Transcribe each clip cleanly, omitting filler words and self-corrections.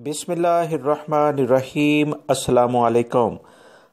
बिस्मिल्लाहिर्रहमानिर्रहीम। अस्सलामु अलैकुम।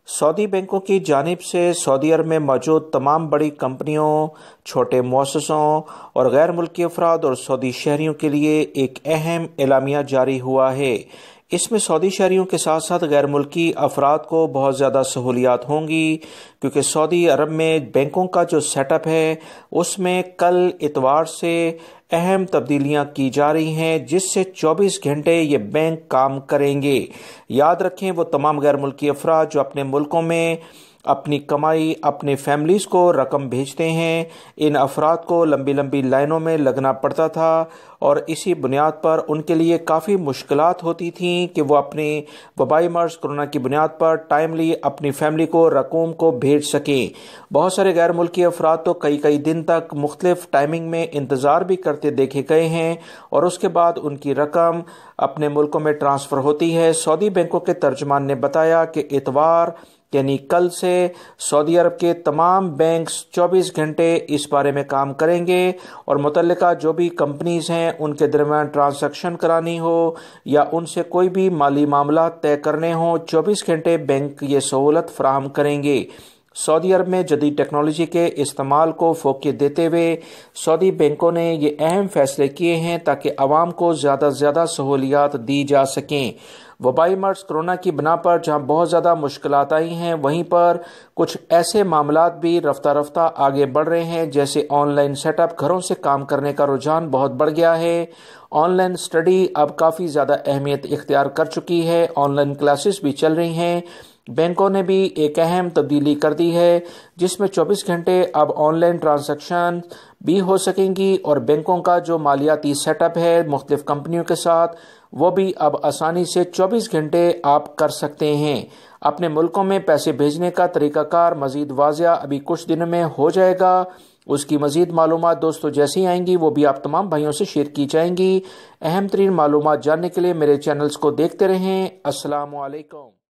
सऊदी बैंकों की जानिब से सऊदी अरब में मौजूद तमाम बड़ी कंपनियों, छोटे मुअस्ससों और गैर मुल्की अफराद और सऊदी शहरियों के लिए एक अहम एलामिया जारी हुआ है। इसमें सऊदी शहरियों के साथ साथ गैर मुल्की अफराद को बहुत ज़्यादा सहूलियात होंगी, क्योंकि सऊदी अरब में बैंकों का जो सेटअप है उसमें कल इतवार से अहम तब्दीलियां की जा रही हैं, जिससे 24 घंटे ये बैंक काम करेंगे। याद रखें, वो तमाम गैर मुल्की अफराद जो अपने मुल्कों में अपनी कमाई, अपने फैमिलीज को रकम भेजते हैं, इन अफराद को लंबी लंबी लाइनों में लगना पड़ता था और इसी बुनियाद पर उनके लिए काफ़ी मुश्किलात होती थी कि वो अपनी वबाई मर्ज कोरोना की बुनियाद पर टाइमली अपनी फैमिली को रकूम को भेज सकें। बहुत सारे गैर मुल्की अफराद तो कई कई दिन तक मुख्तलिफ टाइमिंग में इंतज़ार भी करते देखे गए हैं और उसके बाद उनकी रकम अपने मुल्कों में ट्रांसफ़र होती है। सऊदी बैंकों के तर्जुमान ने बताया कि इतवार यानी कल से सऊदी अरब के तमाम बैंक्स 24 घंटे इस बारे में काम करेंगे और मुतल्लिका जो भी कंपनीज हैं उनके दरमियान ट्रांजैक्शन करानी हो या उनसे कोई भी माली मामला तय करने हो, 24 घंटे बैंक ये सहूलत फराहम करेंगे। सऊदी अरब में जदीद टेक्नोलॉजी के इस्तेमाल को फोकियत देते हुए सऊदी बैंकों ने ये अहम फैसले किए हैं ताकि आवाम को ज़्यादा से ज़्यादा सहूलियात दी जा सकें। वबाई मर्ज कोरोना की बिना पर जहां बहुत ज़्यादा मुश्किलात आई हैं, वहीं पर कुछ ऐसे मामलात भी रफ्ता रफ्ता आगे बढ़ रहे हैं, जैसे ऑनलाइन सेटअप, घरों से काम करने का रुझान बहुत बढ़ गया है। ऑनलाइन स्टडी अब काफ़ी ज़्यादा अहमियत इख्तियार कर चुकी है, ऑनलाइन क्लासेस भी चल रही हैं। बैंकों ने भी एक अहम तब्दीली कर दी है, जिसमें 24 घंटे अब ऑनलाइन ट्रांजैक्शन भी हो सकेंगी और बैंकों का जो मालियाती सेटअप है मुख्तलिफ कंपनियों के साथ, वो भी अब आसानी से 24 घंटे आप कर सकते हैं। अपने मुल्कों में पैसे भेजने का तरीकाकार मज़ीद वाज़िया अभी कुछ दिनों में हो जाएगा। उसकी मज़ीद मालूमात दोस्तों जैसी आएंगी वो भी आप तमाम भाइयों से शेयर की जाएंगी। अहम तरीन मालूमात जानने के लिए मेरे चैनल्स को देखते रहें। अस्सलामु अलैकुम।